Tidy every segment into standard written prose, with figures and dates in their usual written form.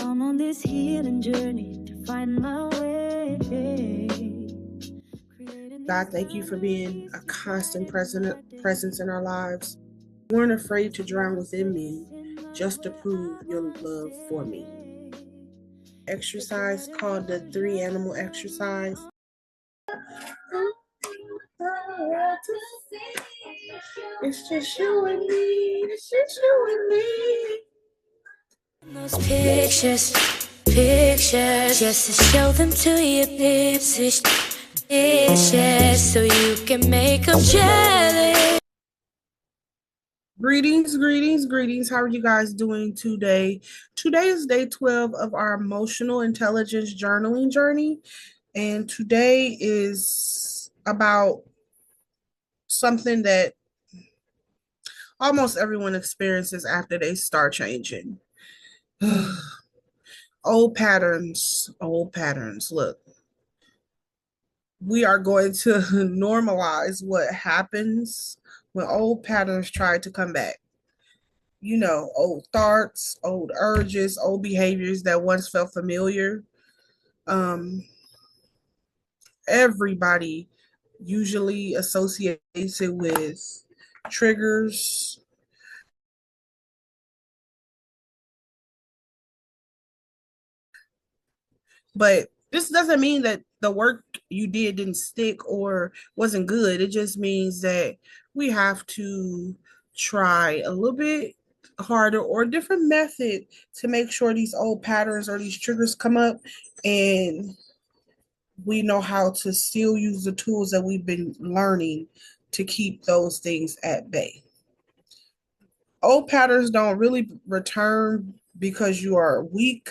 I'm on this healing journey to find my way. God, thank you for being a constant presence in our lives. You weren't afraid to drown within me just to prove your love for me. Exercise called the 3 animal exercise. It's just you and me. It's just you and Those pictures, just to show them to your lips. It's so you can make them jealous. Greetings. How are you guys doing today? Today is day 12 of our emotional intelligence journaling journey. And today is about something that almost everyone experiences after they start changing. Old patterns. Look, we are going to normalize what happens when old patterns try to come back. Old thoughts, old urges, old behaviors that once felt familiar. Um, Everybody usually associates it with triggers. But this doesn't mean that the work you did didn't stick or wasn't good. It just means that we have to try a little bit harder or a different method to make sure these old patterns or these triggers come up, and we know how to still use the tools that we've been learning to keep those things at bay. Old patterns don't really return because you are weak.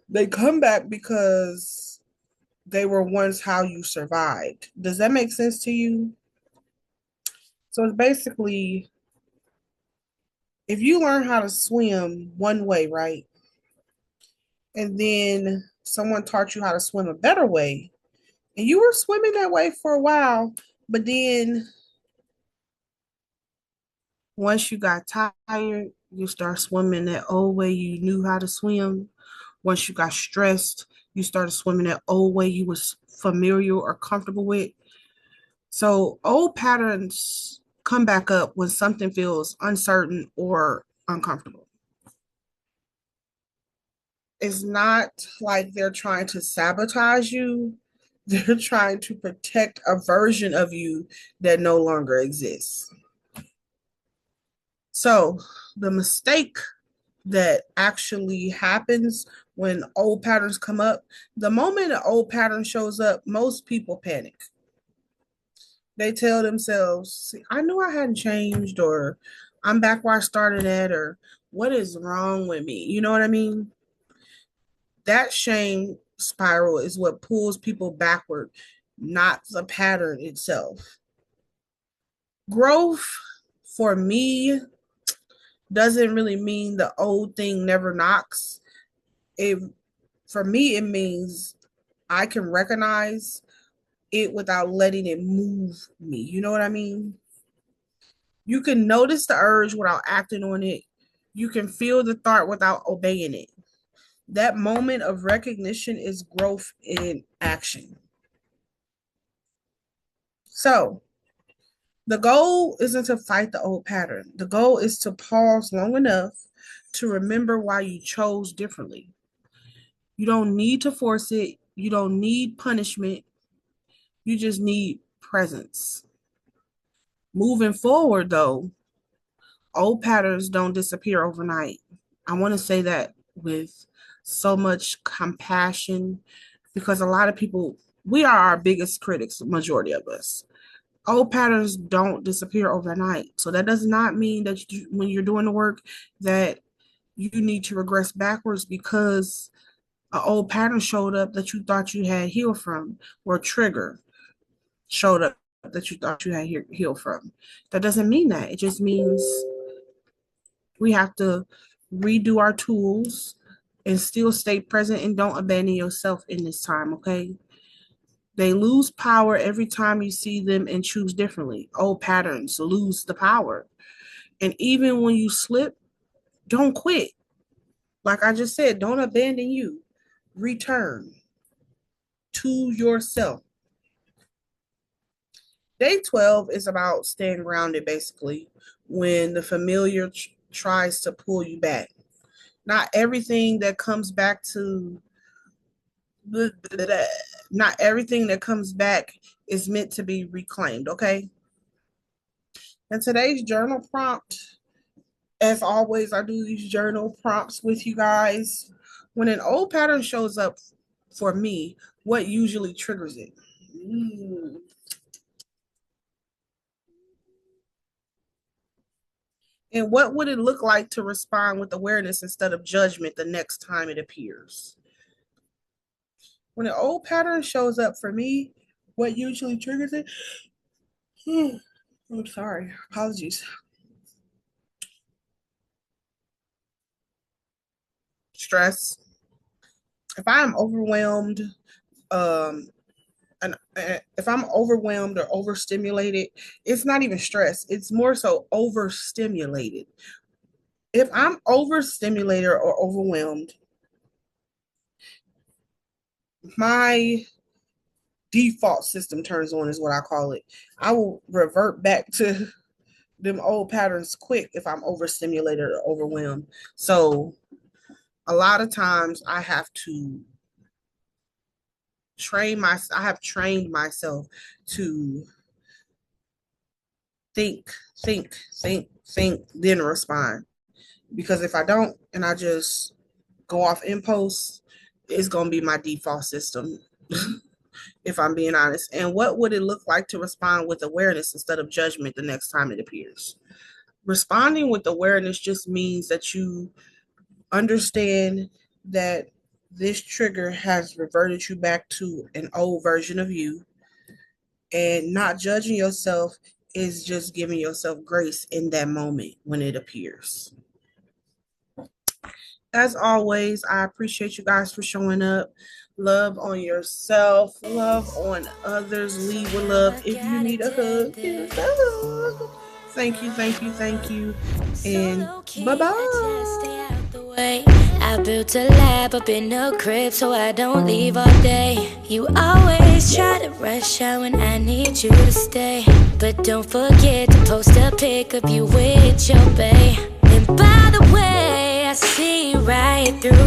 They come back because they were once how you survived. Does that make sense to you? So it's basically, if you learn how to swim one way, right? And then someone taught you how to swim a better way, and you were swimming that way for a while, but then once you got tired, you start swimming that old way you knew how to swim. Once you got stressed, you started swimming that old way you was familiar or comfortable with. So old patterns come back up when something feels uncertain or uncomfortable. It's not like they're trying to sabotage you. They're trying to protect a version of you that no longer exists. So the mistake that actually happens when old patterns come up, the moment an old pattern shows up, most people panic. They tell themselves, I knew I hadn't changed, or I'm back where I started at, or what is wrong with me? You know what I mean? That shame spiral is what pulls people backward, not the pattern itself. Growth for me doesn't really mean the old thing never knocks. It For me, it means I can recognize it without letting it move me. You know what I mean? You can notice the urge without acting on it. You can feel the thought without obeying it. That moment of recognition is growth in action. So, the goal isn't to fight the old pattern. The goal is to pause long enough to remember why you chose differently. You don't need to force it. You don't need punishment. You just need presence. Moving forward, though, old patterns don't disappear overnight. I want to say that with so much compassion, because a lot of people, we are our biggest critics, the majority of us. Old patterns don't disappear overnight. So that does not mean that when you're doing the work that you need to regress backwards because an old pattern showed up that you thought you had healed from, or a trigger showed up that you thought you had healed from. That doesn't mean that. It just means we have to redo our tools and still stay present, and don't abandon yourself in this time, okay? They lose power every time you see them and choose differently. Old patterns lose the power. And even when you slip, don't quit. Like I just said, don't abandon you. Return to yourself. Day 12 is about staying grounded, basically, when the familiar tries to pull you back. Not everything that comes back to, not everything that comes back is meant to be reclaimed, okay? And today's journal prompt, as always, I do these journal prompts with you guys. When an old pattern shows up for me, what usually triggers it? And what would it look like to respond with awareness instead of judgment the next time it appears? When an old pattern shows up for me, what usually triggers it? I'm sorry, apologies. Stress. If I'm overwhelmed, um, and if I'm overwhelmed or overstimulated, it's not even stress. It's more so overstimulated. If I'm overstimulated or overwhelmed, my default system turns on, is what I call it. I will revert back to them old patterns quick if I'm overstimulated or overwhelmed. So a lot of times I have to I have trained myself to think, think, then respond. Because if I don't and I just go off impulse, it's gonna be my default system. If I'm being honest. And what would it look like to respond with awareness instead of judgment the next time it appears? Responding with awareness just means that you understand that this trigger has reverted you back to an old version of you, and not judging yourself is just giving yourself grace in that moment when it appears. As always, I appreciate you guys for showing up. Love on yourself, love on others, lead with love. If you need a hug, here's a hug. Thank you, thank you, thank you. And bye-bye. I built a lab up in the crib so I don't leave all day. You always try to rush out when I need you to stay, but don't forget to post a pic of you with your bae. And by the way, I see right through it.